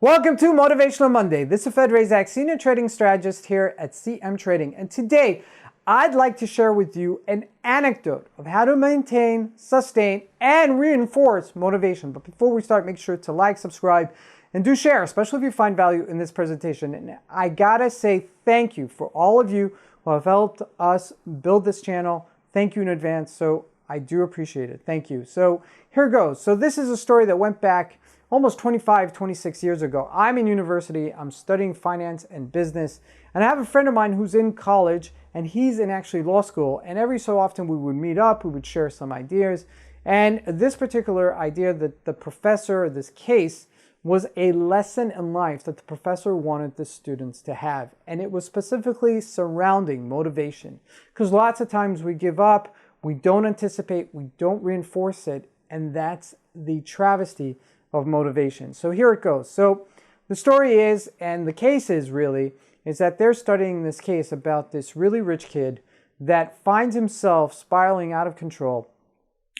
Welcome to Motivational Monday. This is Fed Razak, Senior Trading Strategist here at CMTrading. And today, I'd like to share with you an anecdote of how to maintain, sustain, and reinforce motivation. But before we start, make sure to like, subscribe, and do share, especially if you find value in this presentation. And I gotta say thank you for all of you who have helped us build this channel. Thank you in advance. So I do appreciate it. Thank you. So here goes. So this is a story that went back almost 26 years ago. I'm in university, I'm studying finance and business, and I have a friend of mine who's in college and he's in actually law school, and every so often we would meet up, we would share some ideas, and this particular idea that the professor, this case, was a lesson in life that the professor wanted the students to have, and it was specifically surrounding motivation, because lots of times we give up, we don't anticipate, we don't reinforce it, and that's the travesty of motivation. So here it goes. So the story is, and the case is really, is that they're studying this case about this really rich kid that finds himself spiraling out of control,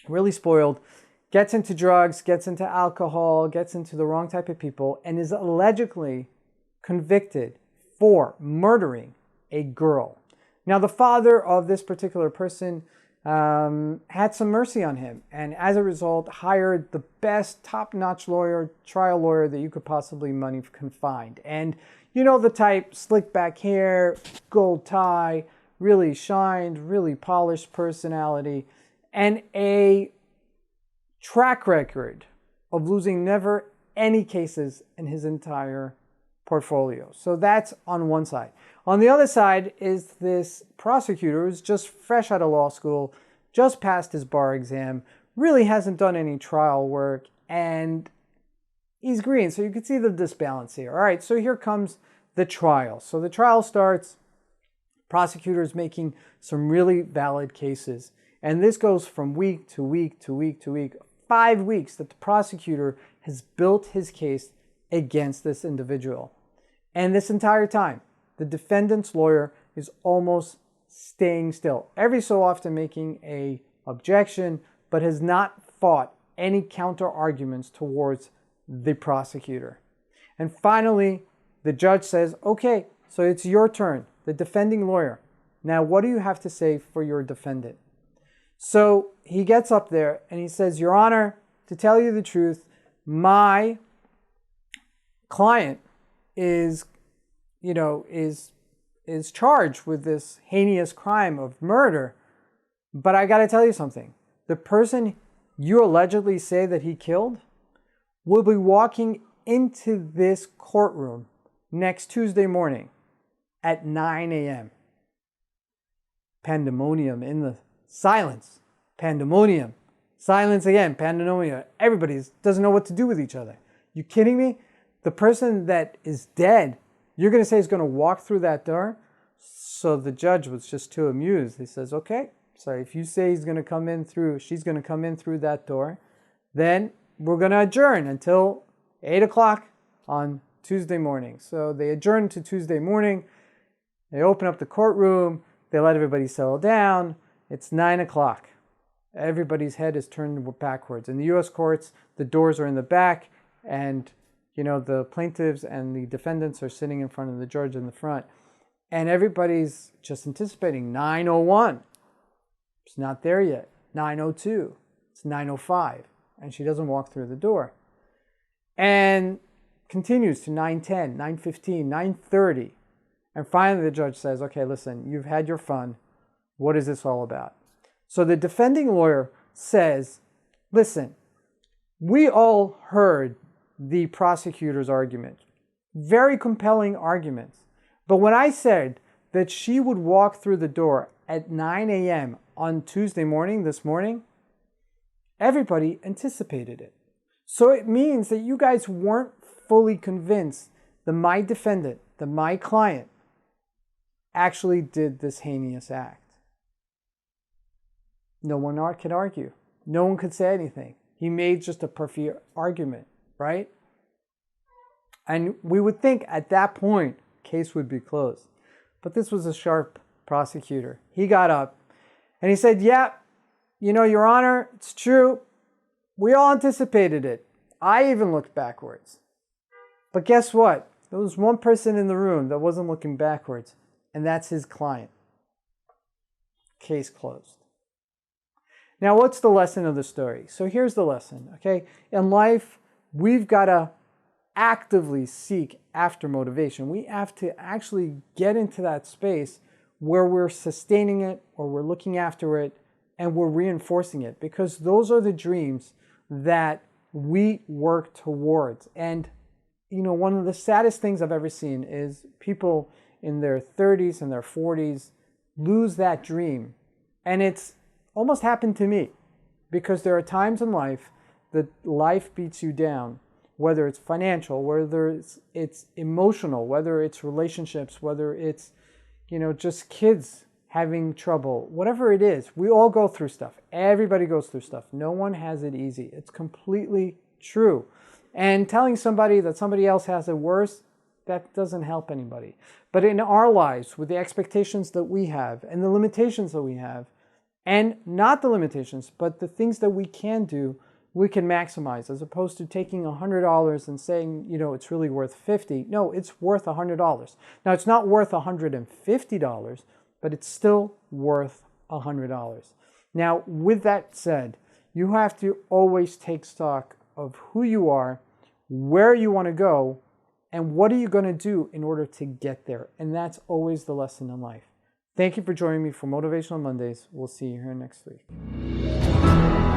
really spoiled, gets into drugs, gets into alcohol, gets into the wrong type of people, and is allegedly convicted for murdering a girl. Now, the father of this particular person had some mercy on him, and as a result hired the best top-notch lawyer, trial lawyer that you could possibly money can find. And you know the type, slick back hair, gold tie, really shined, really polished personality, and a track record of losing never any cases in his entire portfolio. So that's on one side. On the other side is this prosecutor who's just fresh out of law school, just passed his bar exam, really hasn't done any trial work, and he's green. So you can see the disbalance here. All right, so here comes the trial. So the trial starts, prosecutors making some really valid cases. And this goes from week to week to week to week. 5 weeks that the prosecutor has built his case against this individual. And this entire time, the defendant's lawyer is almost staying still, every so often making an objection, but has not fought any counter arguments towards the prosecutor. And finally, the judge says, okay, so it's your turn, the defending lawyer. Now, what do you have to say for your defendant? So he gets up there and he says, Your Honor, to tell you the truth, my client is charged with this heinous crime of murder. But I got to tell you something. The person you allegedly say that he killed will be walking into this courtroom next Tuesday morning at 9 a.m. Pandemonium in the silence. Pandemonium. Silence again. Pandemonium. Everybody doesn't know what to do with each other. You kidding me? The person that is dead, you're going to say is going to walk through that door? So the judge was just too amused. He says, okay, so if you say he's going to come in through, she's going to come in through that door, then we're going to adjourn until 8 o'clock on Tuesday morning. So they adjourn to Tuesday morning. They open up the courtroom. They let everybody settle down. It's 9 o'clock. Everybody's head is turned backwards. In the U.S. courts, the doors are in the back, and the plaintiffs and the defendants are sitting in front of the judge in the front. And everybody's just anticipating 9:01. It's not there yet. 9:02. It's 9:05. And she doesn't walk through the door. And continues to 9:10, 9:15, 9:30. And finally the judge says, okay, listen, you've had your fun. What is this all about? So the defending lawyer says, listen, we all heard the prosecutor's argument. Very compelling arguments. But when I said that she would walk through the door at 9 a.m. on Tuesday morning, this morning, everybody anticipated it. So it means that you guys weren't fully convinced that my defendant, that my client, actually did this heinous act. No one could argue. No one could say anything. He made just a perfect argument, right? And we would think at that point, case would be closed. But this was a sharp prosecutor. He got up and he said, yeah, Your Honor, it's true. We all anticipated it. I even looked backwards. But guess what? There was one person in the room that wasn't looking backwards, and that's his client. Case closed. Now, what's the lesson of the story? So here's the lesson, okay? In life, we've got to actively seek after motivation. We have to actually get into that space where we're sustaining it, or we're looking after it, and we're reinforcing it, because those are the dreams that we work towards. And you know, one of the saddest things I've ever seen is people in their 30s and their 40s lose that dream. And it's almost happened to me, because there are times in life that life beats you down, whether it's financial, whether it's emotional, whether it's relationships, whether it's, you know, just kids having trouble, whatever it is. We all go through stuff. Everybody goes through stuff. No one has it easy. It's completely true. And telling somebody that somebody else has it worse, that doesn't help anybody. But in our lives, with the expectations that we have and the limitations that we have, and not the limitations, but the things that we can do, we can maximize, as opposed to taking $100 and saying, you know, it's really worth $50. No, it's worth $100. Now, it's not worth $150, but it's still worth $100. Now, with that said, you have to always take stock of who you are, where you want to go, and what are you going to do in order to get there. And that's always the lesson in life. Thank you for joining me for Motivational Mondays. We'll see you here next week.